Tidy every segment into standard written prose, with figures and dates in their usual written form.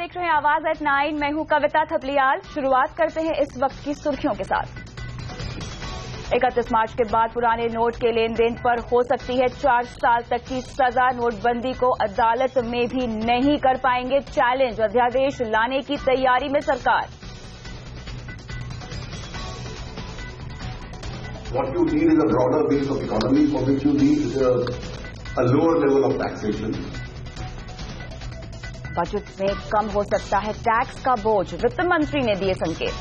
देख रहे हैं आवाज एट 9। मैं हूं कविता थपलियाल। शुरुआत करते हैं इस वक्त की सुर्खियों के साथ। 31 मार्च के बाद पुराने नोट के लेन देन पर हो सकती है 4 साल तक की सजा। नोटबंदी को अदालत में भी नहीं कर पाएंगे चैलेंज। अध्यादेश लाने की तैयारी में सरकार। What you need is a broader base of economy for which you need a lower level of taxation. Budget में कम हो सकता है टैक्स का बोझ, वित्त मंत्री ने दिए संकेत।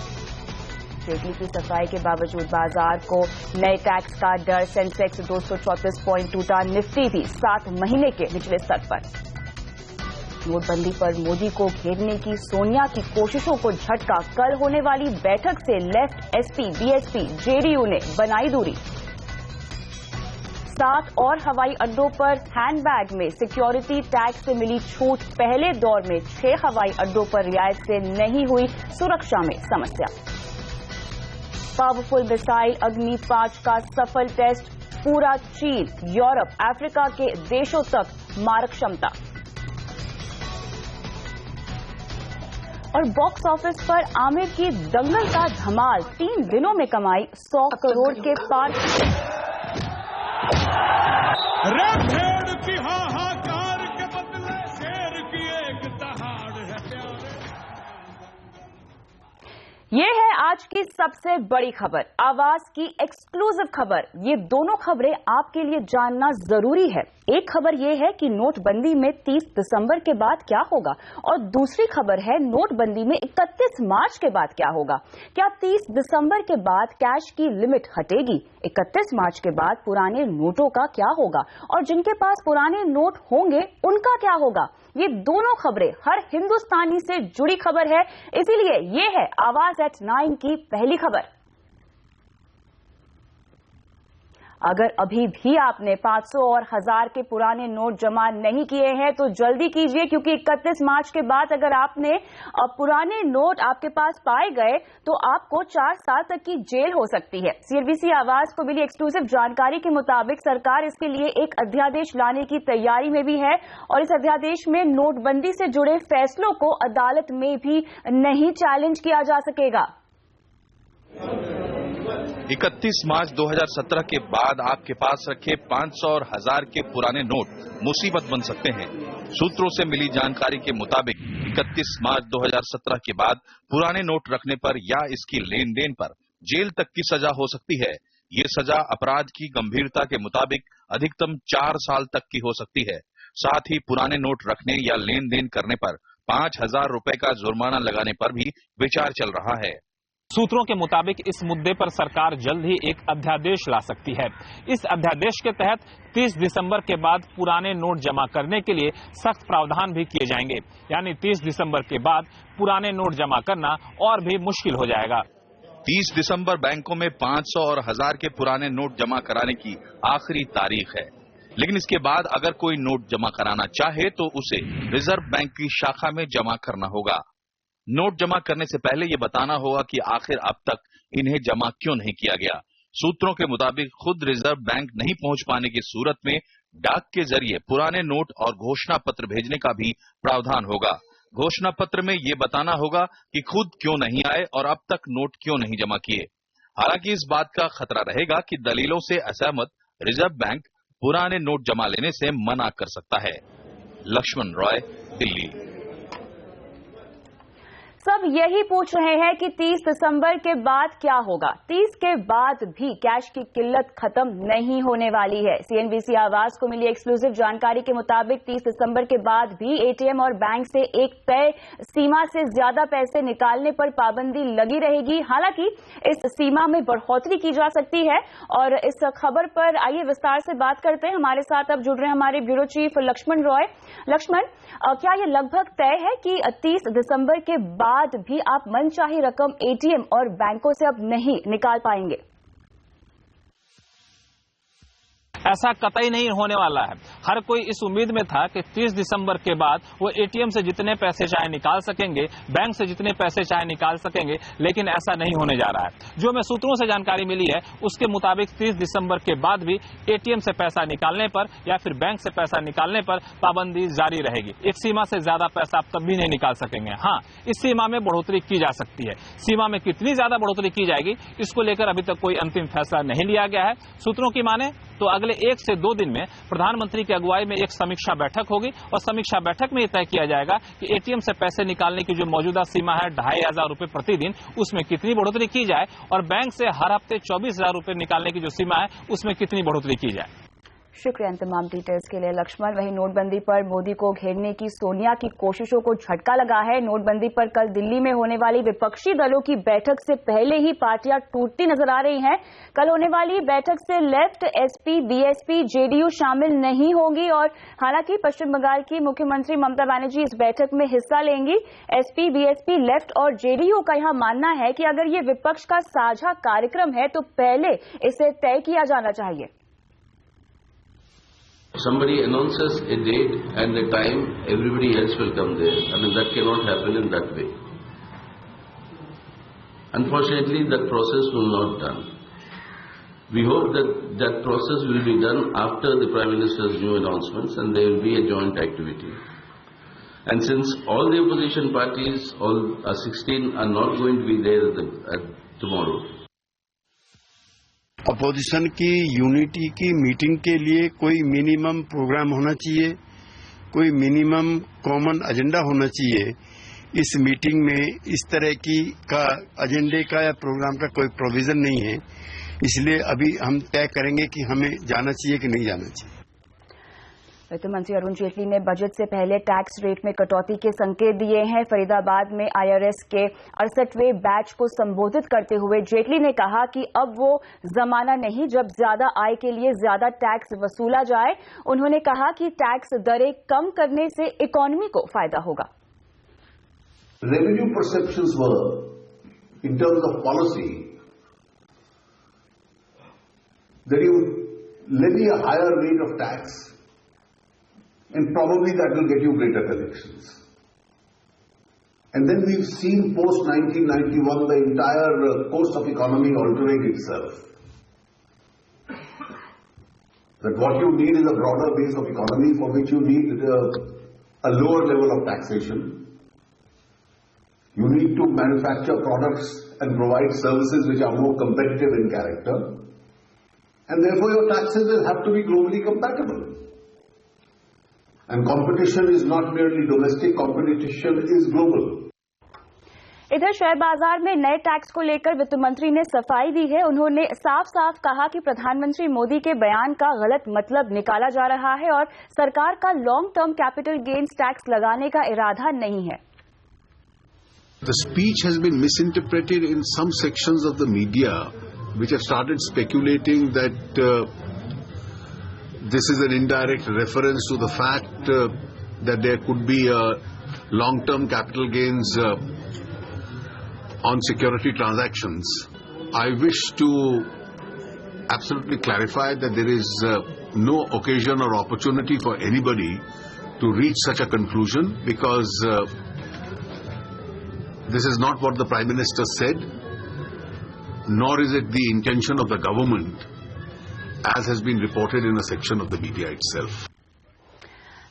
जेटली की सफाई के बावजूद बाजार को नए टैक्स का डर। सेंसेक्स 234 पॉइंट टूटा, निफ्टी भी 7 महीने के निचले स्तर पर। नोटबंदी पर मोदी को घेरने की सोनिया की कोशिशों को झटका। कल होने वाली बैठक से लेफ्ट, एसपी, बीएसपी, जेडीयू ने बनाई दूरी। 7 और हवाई अड्डों पर हैंडबैग में सिक्योरिटी टैक्स से मिली छूट। पहले दौर में 6 हवाई अड्डों पर रियायत से नहीं हुई सुरक्षा में समस्या। पावरफुल मिसाइल अग्नि 5 का सफल टेस्ट। पूरा चीन, यूरोप, अफ्रीका के देशों तक मारक क्षमता। और बॉक्स ऑफिस पर आमिर की दंगल का धमाल। 3 दिनों में कमाई 100 करोड़ के पार। भेड़ की हाहाकार के बदले शेर की एक दहाड़ है प्यारे। ये है आज की सबसे बड़ी खबर, आवाज की एक्सक्लूसिव खबर। ये दोनों खबरें आपके लिए जानना जरूरी है। एक खबर ये है कि नोटबंदी में 30 दिसंबर के बाद क्या होगा, और दूसरी खबर है नोटबंदी में 31 मार्च के बाद क्या होगा। क्या 30 दिसंबर के बाद कैश की लिमिट हटेगी? 31 मार्च के बाद पुराने नोटों का क्या होगा, और जिनके पास पुराने नोट होंगे उनका क्या होगा? ये दोनों खबरें हर हिंदुस्तानी से जुड़ी खबर है, इसीलिए ये है आवाज एट 9 की पहली खबर। अगर अभी भी आपने 500 और 1000 के पुराने नोट जमा नहीं किए हैं तो जल्दी कीजिए, क्योंकि 31 मार्च के बाद अगर आपने पुराने नोट आपके पास पाए गए तो आपको 4 साल तक की जेल हो सकती है। सीएनबीसी आवाज को मिली एक्सक्लूसिव जानकारी के मुताबिक सरकार इसके लिए एक अध्यादेश लाने की तैयारी में भी है, और इस अध्यादेश में नोटबंदी से जुड़े फैसलों को अदालत में भी नहीं चैलेंज किया जा सकेगा। 31 मार्च 2017 के बाद आपके पास रखे 500 और 1000 के पुराने नोट मुसीबत बन सकते हैं। सूत्रों से मिली जानकारी के मुताबिक 31 मार्च 2017 के बाद पुराने नोट रखने पर या इसकी लेन देन पर जेल तक की सजा हो सकती है। ये सजा अपराध की गंभीरता के मुताबिक अधिकतम 4 साल तक की हो सकती है। साथ ही पुराने नोट रखने या लेन देन करने पर 5000 रुपए का जुर्माना लगाने पर भी विचार चल रहा है। सूत्रों के मुताबिक इस मुद्दे पर सरकार जल्द ही एक अध्यादेश ला सकती है। इस अध्यादेश के तहत 30 दिसंबर के बाद पुराने नोट जमा करने के लिए सख्त प्रावधान भी किए जाएंगे। यानी 30 दिसंबर के बाद पुराने नोट जमा करना और भी मुश्किल हो जाएगा। 30 दिसंबर बैंकों में 500 और 1000 के पुराने नोट जमा कराने की आखिरी तारीख है, लेकिन इसके बाद अगर कोई नोट जमा कराना चाहे तो उसे रिजर्व बैंक की शाखा में जमा करना होगा। नोट जमा करने से पहले ये बताना होगा कि आखिर अब तक इन्हें जमा क्यों नहीं किया गया। सूत्रों के मुताबिक खुद रिजर्व बैंक नहीं पहुंच पाने की सूरत में डाक के जरिए पुराने नोट और घोषणा पत्र भेजने का भी प्रावधान होगा। घोषणा पत्र में ये बताना होगा कि खुद क्यों नहीं आए और अब तक नोट क्यों नहीं जमा किए। हालांकि इस बात का खतरा रहेगा कि दलीलों से असहमत रिजर्व बैंक पुराने नोट जमा लेने से मना कर सकता है। लक्ष्मण रॉय, दिल्ली। सब यही पूछ रहे हैं कि 30 दिसंबर के बाद क्या होगा। 30 के बाद भी कैश की किल्लत खत्म नहीं होने वाली है। सीएनबीसी आवाज को मिली एक्सक्लूसिव जानकारी के मुताबिक 30 दिसंबर के बाद भी एटीएम और बैंक से एक तय सीमा से ज्यादा पैसे निकालने पर पाबंदी लगी रहेगी। हालांकि इस सीमा में बढ़ोतरी की जा सकती है, और इस खबर पर आइए विस्तार से बात करते हैं। हमारे साथ अब जुड़ रहे हैं हमारे ब्यूरो चीफ लक्ष्मण रॉय। लक्ष्मण, क्या यह लगभग तय है कि 30 दिसंबर के बाद भी आप मनचाही रकम एटीएम और बैंकों से अब नहीं निकाल पाएंगे? ऐसा कतई नहीं होने वाला है। हर कोई इस उम्मीद में था कि 30 दिसंबर के बाद वो एटीएम से जितने पैसे चाहे निकाल सकेंगे, बैंक से जितने पैसे चाहे निकाल सकेंगे, लेकिन ऐसा नहीं होने जा रहा है। जो हमें सूत्रों से जानकारी मिली है उसके मुताबिक 30 दिसंबर के बाद भी एटीएम से पैसा निकालने पर या फिर बैंक से पैसा निकालने पर पाबंदी जारी रहेगी। एक सीमा से ज्यादा पैसा आप कभी नहीं निकाल सकेंगे। हाँ, इस सीमा में बढ़ोतरी की जा सकती है। सीमा में कितनी ज्यादा बढ़ोतरी की जाएगी इसको लेकर अभी तक कोई अंतिम फैसला नहीं लिया गया है। सूत्रों की माने तो अगले 1 से 2 दिन में प्रधानमंत्री की अगुवाई में एक समीक्षा बैठक होगी और समीक्षा बैठक में यह तय किया जाएगा कि एटीएम से पैसे निकालने की जो मौजूदा सीमा है 2500 रुपए प्रतिदिन, उसमें कितनी बढ़ोतरी की जाए और बैंक से हर हफ्ते 24,000 रुपए निकालने की जो सीमा है उसमें कितनी बढ़ोतरी की जाए। शुक्रिया तमाम डिटेल्स के लिए लक्ष्मण। वहीं नोटबंदी पर मोदी को घेरने की सोनिया की कोशिशों को झटका लगा है। नोटबंदी पर कल दिल्ली में होने वाली विपक्षी दलों की बैठक से पहले ही पार्टियां टूटती नजर आ रही हैं। कल होने वाली बैठक से लेफ्ट, एसपी, बीएसपी, जेडीयू शामिल नहीं होंगी और हालांकि पश्चिम बंगाल की मुख्यमंत्री ममता बनर्जी इस बैठक में हिस्सा लेंगी। एसपी, बीएसपी, लेफ्ट और जेडीयू का यह मानना है कि अगर ये विपक्ष का साझा कार्यक्रम है तो पहले इसे तय किया जाना चाहिए। Somebody announces a date and a time, everybody else will come there. I mean, that cannot happen in that way. Unfortunately, that process will not done. We hope that that process will be done after the Prime Minister's new announcements and there will be a joint activity. And since all the opposition parties, all 16 are not going to be there tomorrow. Opposition की unity की meeting के लिए कोई minimum programme होना चाहिए, कोई minimum common agenda होना चाहिए। इस मीटिंग में इस तरह की का एजेंडे का या प्रोग्राम का कोई प्रोविजन नहीं है, इसलिए अभी हम तय करेंगे कि हमें जाना चाहिए कि नहीं जाना चाहिए। वित्त मंत्री अरुण जेटली ने बजट से पहले टैक्स रेट में कटौती के संकेत दिए हैं। फरीदाबाद में आईआरएस के 68वें बैच को संबोधित करते हुए जेटली ने कहा कि अब वो जमाना नहीं जब ज्यादा आय के लिए ज्यादा टैक्स वसूला जाए। उन्होंने कहा कि टैक्स दरें कम करने से इकोनॉमी को फायदा होगा। Revenue perceptions were, in terms of policy, that you levy a higher rate of tax and probably that will get you greater collections. And then we've seen post-1991 the entire course of economy altering itself. That what you need is a broader base of economy for which you need a lower level of taxation. You need to manufacture products and provide services which are more competitive in character. And therefore your taxes will have to be globally compatible. And competition is not merely domestic, competition is global. इधर share बाजार में नए tax को लेकर वित्त मंत्री ने सफाई दी है। उन्होंने साफ साफ कहा कि प्रधानमंत्री मोदी के बयान का गलत मतलब निकाला जा रहा है और सरकार का long term capital gains tax लगाने का इरादा नहीं है। The speech has been misinterpreted in some sections of the media which have started speculating that this is an indirect reference to the fact that there could be long-term capital gains on security transactions. I wish to absolutely clarify that there is no occasion or opportunity for anybody to reach such a conclusion because this is not what the Prime Minister said, nor is it the intention of the government, as has been reported in a section of the media itself.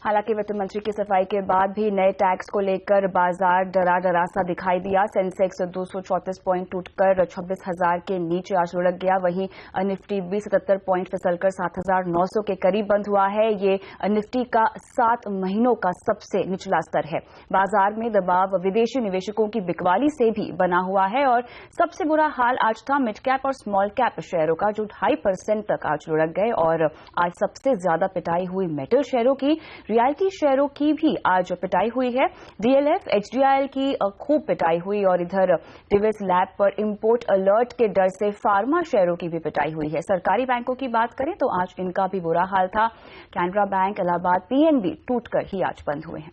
हालांकि वित्त मंत्री की सफाई के बाद भी नए tax को लेकर बाजार डरा सा दिखाई दिया। सेंसेक्स 234 पॉइंट टूटकर 26,000 के नीचे आज लुढ़क गया। वहीं निफ्टी 77 पॉइंट फिसलकर 7,900 के करीब बंद हुआ है। ये निफ्टी का 7 महीनों का सबसे निचला स्तर है। बाजार में दबाव विदेशी निवेशकों की बिकवाली से भी बना हुआ है और सबसे बुरा हाल आज था मिड कैप और स्मॉल कैप शेयरों का, जो 2.5% तक आज लुढ़क गए। और आज सबसे ज्यादा पिटाई हुई मेटल शेयरों की, रियल्टी शेयरों की भी आज पिटाई हुई है। डीएलएफ, एचडीआईएल की खूब पिटाई हुई और इधर डिविस लैब पर इंपोर्ट अलर्ट के डर से फार्मा शेयरों की भी पिटाई हुई है। सरकारी बैंकों की बात करें तो आज इनका भी बुरा हाल था। कैनरा बैंक, इलाहाबाद, पीएनबी टूटकर ही आज बंद हुए हैं।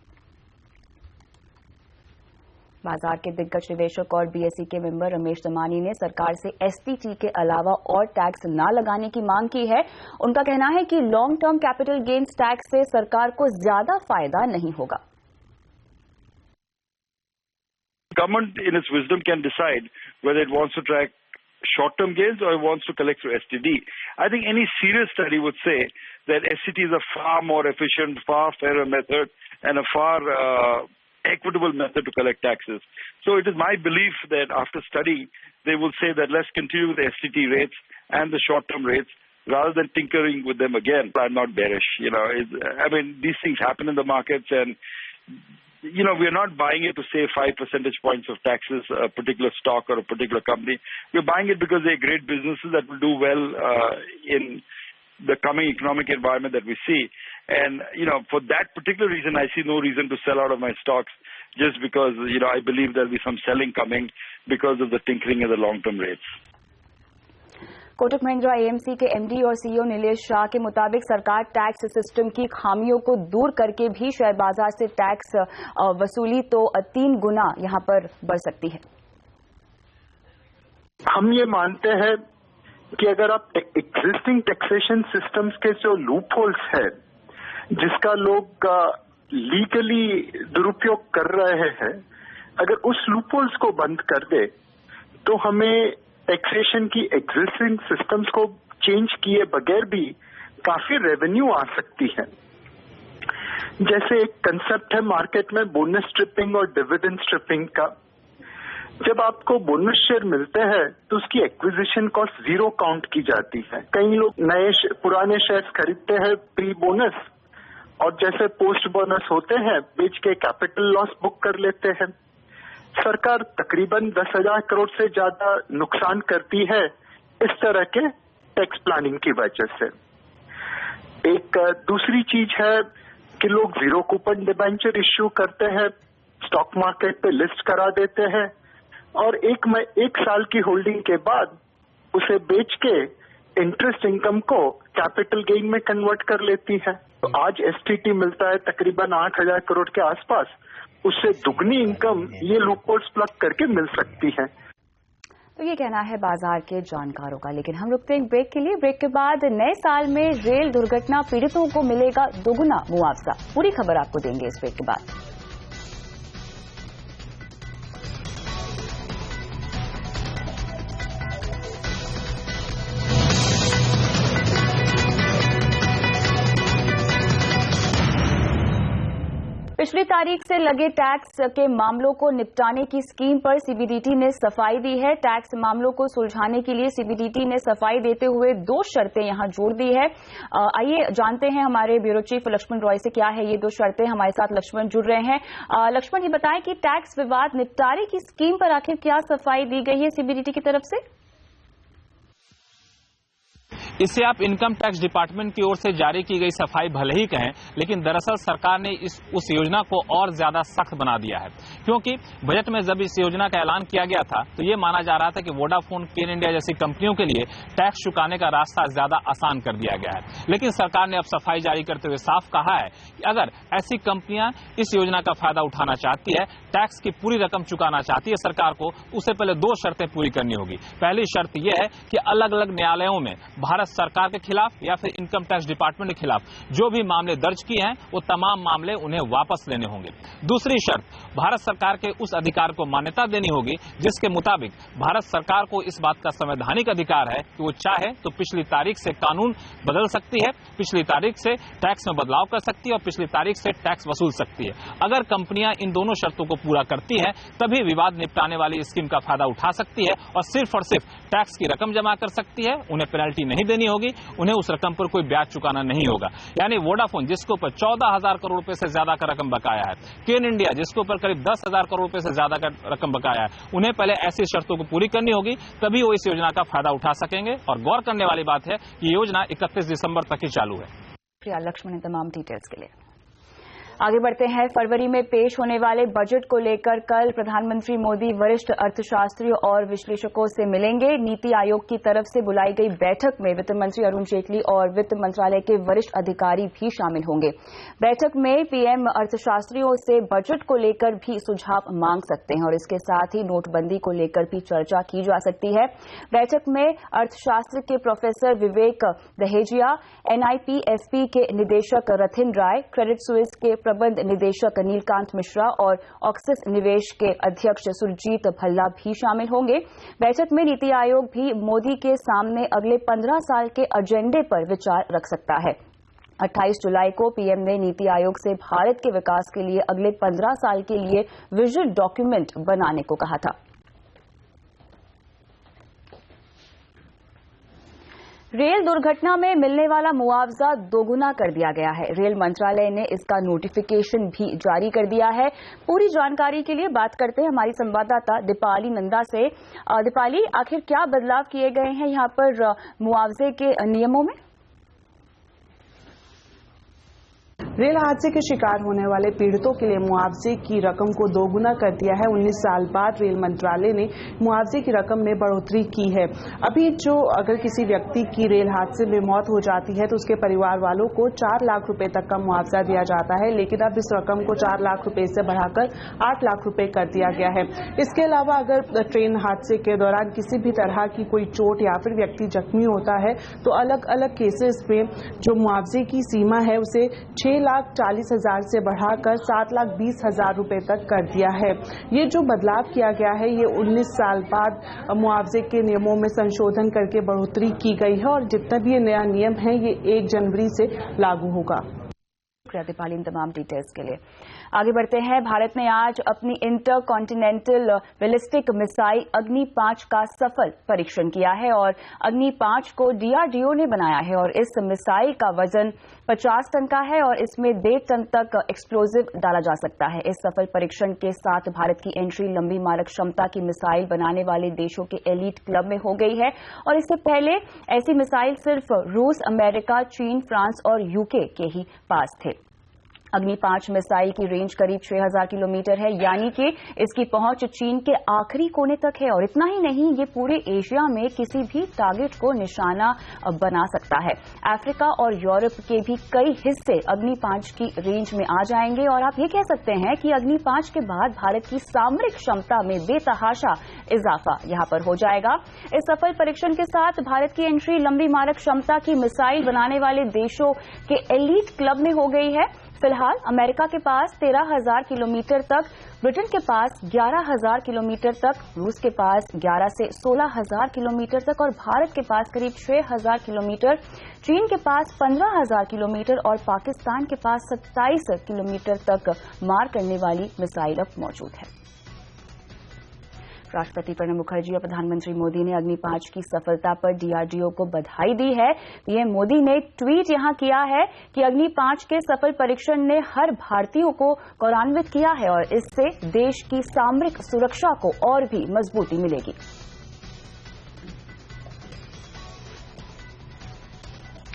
बाजार के दिग्गज निवेशक और बीएसई के मेंबर रमेश दमानी ने सरकार से एसटीटी के अलावा और टैक्स न लगाने की मांग की है। उनका कहना है कि long term capital gains tax से सरकार को ज्यादा फायदा नहीं होगा। Government in its wisdom can decide whether it wants to track short-term gains or it wants to collect through STD. I think any serious study would say that STD is a far more efficient, far fairer method and a far equitable method to collect taxes. So it is my belief that after study, they will say that let's continue with the STD rates and the short-term rates rather than tinkering with them again. I'm not bearish. I mean, these things happen in the markets and we are not buying it to save 5 percentage points of taxes, a particular stock or a particular company. We're buying it because they're great businesses that will do well in the coming economic environment that we see. And, for that particular reason, I see no reason to sell out of my stocks just because, I believe there'll be some selling coming because of the tinkering of the long-term rates. Kotak Mahindra AMC के MD और CEO Nilesh Shah के मुताबिक सरकार tax system की खामियों को दूर करके भी शेयर बाजार से टैक्स वसूली तो 3 गुना यहां पर बढ़ सकती है। हम ये मानते हैं कि अगर आप एग्जिस्टिंग टैक्सेशन सिस्टम्स के जो लूप होल्स है जिसका लोग लीगली दुरुपयोग कर रहे हैं, अगर उस लूप होल्स को बंद कर दे तो हमें टैक्सेशन की एग्जिस्टिंग सिस्टम्स को चेंज किए बगैर भी काफी रेवेन्यू आ सकती है। जैसे एक कंसेप्ट है मार्केट में बोनस स्ट्रिपिंग और डिविडेंड स्ट्रिपिंग का। जब आपको बोनस शेयर मिलते हैं तो उसकी एक्विजिशन कॉस्ट 0 काउंट की जाती है। कई लोग पुराने शेयर्स खरीदते हैं प्री बोनस और जैसे पोस्ट बोनस होते हैं बेच के कैपिटल लॉस बुक कर लेते हैं। सरकार तकरीबन 10,000 करोड़ से ज्यादा नुकसान करती है इस तरह के टैक्स प्लानिंग की वजह से। एक दूसरी चीज है कि लोग 0 कूपन डिबेंचर इश्यू करते हैं, स्टॉक मार्केट पे लिस्ट करा देते हैं और एक साल की होल्डिंग के बाद उसे बेच के इंटरेस्ट इनकम को कैपिटल गेन में कन्वर्ट कर लेती है। तो आज एसटीटी मिलता है तकरीबन 8,000 करोड़ के आसपास, उससे दुगनी इनकम ये लूपहोल्स प्लग करके मिल सकती है। तो ये कहना है बाजार के जानकारों का। लेकिन हम रुकते हैं एक ब्रेक के लिए। ब्रेक के बाद नए साल में रेल दुर्घटना पीड़ितों को मिलेगा दोगुना मुआवजा। पूरी खबर आपको देंगे इस ब्रेक के बाद। पिछली तारीख से लगे टैक्स के मामलों को निपटाने की स्कीम पर सीबीडीटी ने सफाई दी है। टैक्स मामलों को सुलझाने के लिए सीबीडीटी ने सफाई देते हुए 2 शर्तें यहां जोड़ दी है। आइए जानते हैं हमारे ब्यूरो चीफ लक्ष्मण रॉय से क्या है ये 2 शर्तें। हमारे साथ लक्ष्मण जुड़ रहे हैं। लक्ष्मण, ये बताएं कि टैक्स विवाद निपटारे की स्कीम पर आखिर क्या सफाई दी गई है सीबीडीटी की तरफ से? इससे आप इनकम टैक्स डिपार्टमेंट की ओर से जारी की गई सफाई भले ही कहें, लेकिन दरअसल सरकार ने उस योजना को और ज्यादा सख्त बना दिया है। क्योंकि बजट में जब इस योजना का ऐलान किया गया था तो ये माना जा रहा था कि वोडाफोन, केन इंडिया जैसी कंपनियों के लिए टैक्स चुकाने का रास्ता ज्यादा आसान कर दिया गया है। लेकिन सरकार ने अब सफाई जारी करते हुए साफ कहा है कि अगर ऐसी कंपनियां इस योजना का फायदा उठाना चाहती है, टैक्स की पूरी रकम चुकाना चाहती है सरकार को, उससे पहले 2 शर्तें पूरी करनी होगी। पहली शर्त यह है कि अलग अलग न्यायालयों में भारत सरकार के खिलाफ या फिर इनकम टैक्स डिपार्टमेंट के खिलाफ जो भी मामले दर्ज किए हैं वो तमाम मामले उन्हें वापस लेने होंगे। दूसरी शर्त, भारत सरकार के उस अधिकार को मान्यता देनी होगी जिसके मुताबिक भारत सरकार को इस बात का संवैधानिक अधिकार है कि वो चाहे तो पिछली तारीख से कानून बदल सकती है, पिछली तारीख से टैक्स में बदलाव कर सकती है और पिछली तारीख से टैक्स वसूल सकती है। अगर कंपनियां इन दोनों शर्तों को पूरा करती हैं तभी विवाद निपटाने वाली स्कीम का फायदा उठा सकती है और सिर्फ टैक्स की रकम जमा कर सकती है, उन्हें पेनल्टी नहीं देनी होगी, उन्हें उस रकम पर कोई ब्याज चुकाना नहीं होगा। यानी वोडाफोन जिसके ऊपर 14,000 करोड़ रुपए से ज्यादा का रकम बकाया है, केन इंडिया जिसके ऊपर करीब 10,000 करोड़ रुपए से ज्यादा का रकम बकाया है, उन्हें पहले ऐसी शर्तों को पूरी करनी होगी, तभी वो इस योजना का फायदा उठा सकेंगे। और गौर करने वाली बात है कि ये योजना 31 दिसंबर तक ही चालू है। लक्ष्मण, तमाम डिटेल्स के लिए। आगे बढ़ते हैं। फरवरी में पेश होने वाले बजट को लेकर कल प्रधानमंत्री मोदी वरिष्ठ अर्थशास्त्रियों और विश्लेषकों से मिलेंगे। नीति आयोग की तरफ से बुलाई गई बैठक में वित्त मंत्री अरुण जेटली और वित्त मंत्रालय के वरिष्ठ अधिकारी भी शामिल होंगे। बैठक में पीएम अर्थशास्त्रियों से बजट को लेकर भी सुझाव मांग सकते हैं और इसके साथ ही नोटबंदी को लेकर भी चर्चा की जा सकती है। बैठक में अर्थशास्त्र के प्रोफेसर विवेक दहेजिया, NIPFP के निदेशक रथिन राय, क्रेडिट स्विस के प्रबंध निदेशक नीलकांत मिश्रा और ऑक्सिस निवेश के अध्यक्ष सुरजीत भल्ला भी शामिल होंगे। बैठक में नीति आयोग भी मोदी के सामने अगले 15 साल के एजेंडे पर विचार रख सकता है। 28 जुलाई को पीएम ने नीति आयोग से भारत के विकास के लिए अगले 15 साल के लिए विजन डॉक्यूमेंट बनाने को कहा था। रेल दुर्घटना में मिलने वाला मुआवजा दोगुना कर दिया गया है। रेल मंत्रालय ने इसका नोटिफिकेशन भी जारी कर दिया है। पूरी जानकारी के लिए बात करते हैं हमारी संवाददाता दीपाली नंदा से। दीपाली, आखिर क्या बदलाव किए गए हैं यहाँ पर मुआवजे के नियमों में? रेल हादसे के शिकार होने वाले पीड़ितों के लिए मुआवजे की रकम को दोगुना कर दिया है। 19 साल बाद रेल मंत्रालय ने मुआवजे की रकम में बढ़ोतरी की है। अभी अगर किसी व्यक्ति की रेल हादसे में मौत हो जाती है तो उसके परिवार वालों को 4 लाख रुपए तक का मुआवजा दिया जाता है, लेकिन अब इस रकम को 4 लाख रुपए से बढ़ाकर 8 लाख रुपए कर दिया गया है। इसके अलावा अगर ट्रेन हादसे के दौरान किसी भी तरह की कोई चोट या फिर व्यक्ति जख्मी होता है तो अलग अलग केसेस में जो मुआवजे की सीमा है उसे 6,40,000 से बढ़ाकर 7,20,000 रुपए तक कर दिया है। ये जो बदलाव किया गया है ये 19 साल बाद मुआवजे के नियमों में संशोधन करके बढ़ोतरी की गई है और जितना भी ये नया नियम है ये 1 जनवरी से लागू होगा। दीपाली इन तमाम डिटेल्स के लिए। आगे बढ़ते हैं। भारत ने आज अपनी इंटर कॉन्टिनेंटल बैलिस्टिक मिसाइल अग्नि 5 का सफल परीक्षण किया है और अग्नि 5 को DRDO ने बनाया है और इस मिसाइल का वजन 50 टन का है और इसमें 1.5 टन तक एक्सप्लोजिव डाला जा सकता है। इस सफल परीक्षण के साथ भारत की एंट्री लंबी मारक क्षमता की मिसाइल बनाने वाले देशों के एलीट क्लब में हो गई है और इससे पहले ऐसी मिसाइल सिर्फ रूस, अमेरिका, चीन, फ्रांस और UK के ही पास थे। अग्नि 5 मिसाइल की रेंज करीब 6,000 किलोमीटर है, यानी कि इसकी पहुंच चीन के आखिरी कोने तक है और इतना ही नहीं, ये पूरे एशिया में किसी भी टारगेट को निशाना बना सकता है। अफ्रीका और यूरोप के भी कई हिस्से अग्नि 5 की रेंज में आ जाएंगे और आप ये कह सकते हैं कि अग्नि 5 के बाद भारत की सामरिक क्षमता में बेतहाशा इजाफा यहां पर हो जाएगा। इस सफल परीक्षण के साथ भारत की एंट्री लंबी मारक क्षमता की मिसाइल बनाने वाले देशों के एलीट क्लब में हो गई है। फिलहाल अमेरिका के पास 13,000 किलोमीटर तक, ब्रिटेन के पास 11,000 किलोमीटर तक, रूस के पास 11 से 16,000 किलोमीटर तक और भारत के पास करीब 6,000 किलोमीटर, चीन के पास 15,000 किलोमीटर और पाकिस्तान के पास 27 किलोमीटर तक मार करने वाली मिसाइल अब मौजूद है। राष्ट्रपति प्रणब मुखर्जी और प्रधानमंत्री मोदी ने अग्नि 5 की सफलता पर DRDO को बधाई दी है। पीएम मोदी ने ट्वीट यहां किया है कि अग्नि 5 के सफल परीक्षण ने हर भारतीय को गौरवान्वित किया है और इससे देश की सामरिक सुरक्षा को और भी मजबूती मिलेगी।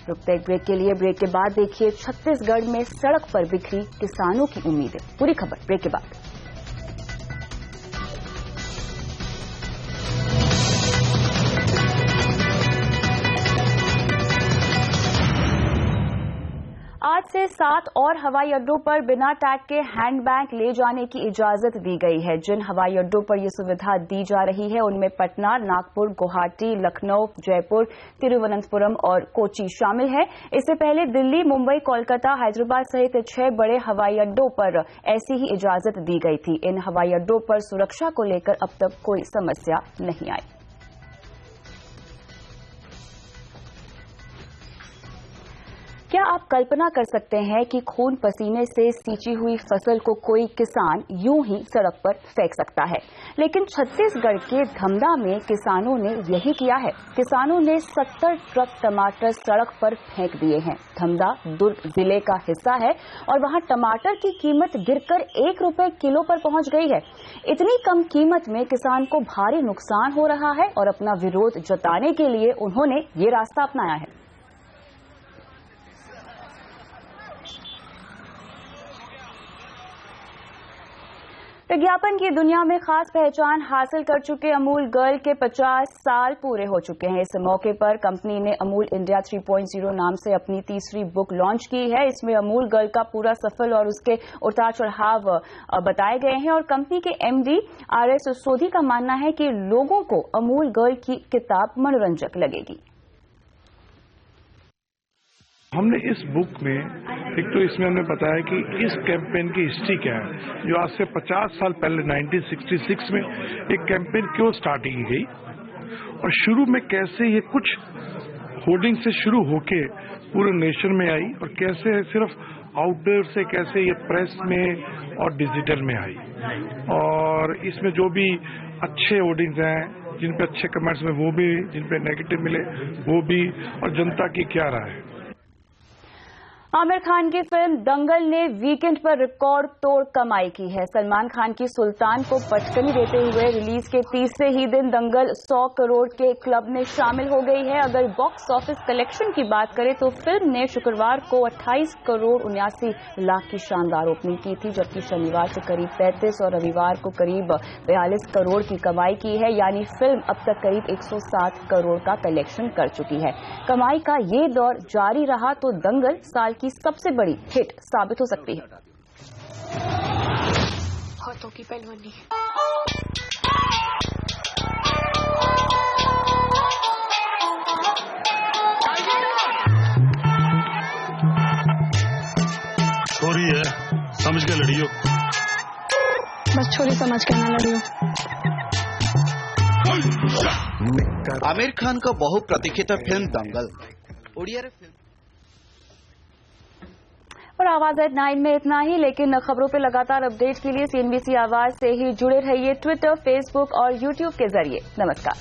रुकते एक ब्रेक के लिए। ब्रेक के बाद देखिए छत्तीसगढ़ में सड़क पर बिखरी किसानों की उम्मीदें। पूरी खबर ब्रेक के बाद। आज से 7 और हवाई अड्डों पर बिना टैग के हैंडबैग ले जाने की इजाजत दी गई है। जिन हवाई अड्डों पर यह सुविधा दी जा रही है उनमें पटना, नागपुर, गुवाहाटी, लखनऊ, जयपुर, तिरुवनंतपुरम और कोची शामिल है। इससे पहले दिल्ली, मुंबई, कोलकाता, हैदराबाद सहित 6 बड़े हवाई अड्डों पर ऐसी ही इजाजत दी गई थी। इन हवाई अड्डों पर सुरक्षा को लेकर अब तक कोई समस्या नहीं आई। क्या आप कल्पना कर सकते हैं कि खून पसीने से सींची हुई फसल को कोई किसान यूं ही सड़क पर फेंक सकता है? लेकिन छत्तीसगढ़ के धमदा में किसानों ने यही किया है। किसानों ने 70 ट्रक टमाटर सड़क पर फेंक दिए हैं। धमदा दुर्ग जिले का हिस्सा है और वहां टमाटर की कीमत गिरकर 1 रुपए किलो पर पहुंच गई है। इतनी कम कीमत में किसान को भारी नुकसान हो रहा है और अपना विरोध जताने के लिए उन्होंने ये रास्ता अपनाया है। विज्ञापन की दुनिया में खास पहचान हासिल कर चुके अमूल गर्ल के 50 साल पूरे हो चुके हैं। इस मौके पर कंपनी ने अमूल इंडिया 3.0 नाम से अपनी तीसरी बुक लॉन्च की है। इसमें अमूल गर्ल का पूरा सफर और उसके उतार चढ़ाव बताए गए हैं और कंपनी के एमडी आरएस सोधी का मानना है कि लोगों को अमूल गर्ल की किताब मनोरंजक लगेगी। हमने इस बुक में एक तो इसमें हमने बताया कि इस कैंपेन की हिस्ट्री क्या है, जो आज से 50 साल पहले 1966 में एक कैंपेन क्यों स्टार्ट की गई और शुरू में कैसे ये कुछ होर्डिंग से शुरू होके पूरे नेशन में आई और कैसे सिर्फ आउटडोर से कैसे ये प्रेस में और डिजिटल में आई और इसमें जो भी अच्छे होर्डिंग्स हैं जिन पे अच्छे कमेंट्स में वो भी, जिन पे नेगेटिव मिले वो भी, और जनता की क्या राय है। आमिर खान की फिल्म दंगल ने वीकेंड पर रिकॉर्ड तोड़ कमाई की है। सलमान खान की सुल्तान को पटकनी देते हुए रिलीज के तीसरे ही दिन दंगल 100 करोड़ के क्लब में शामिल हो गई है। अगर बॉक्स ऑफिस कलेक्शन की बात करें तो फिल्म ने शुक्रवार को 28 करोड़ 79 लाख की शानदार ओपनिंग की थी, जबकि शनिवार से करीब 35 और रविवार को करीब 42 करोड़ की कमाई की है। यानी फिल्म अब तक करीब 160 करोड़ का कलेक्शन कर चुकी है। कमाई का ये दौर जारी रहा तो दंगल साल की सबसे बड़ी हिट साबित हो सकती है। हाथों की पहलवानी। छोरी है, समझ के लड़ियो। बस छोरी समझ के ना लड़ियो। आमिर खान का बहुप्रतीक्षित फिल्म दंगल ओडिया फिल्म और आवाज एट 9 में इतना ही, लेकिन खबरों पे लगातार अपडेट के लिए CNBC आवाज से ही जुड़े रहिए ट्विटर, फेसबुक और यूट्यूब के जरिए। नमस्कार।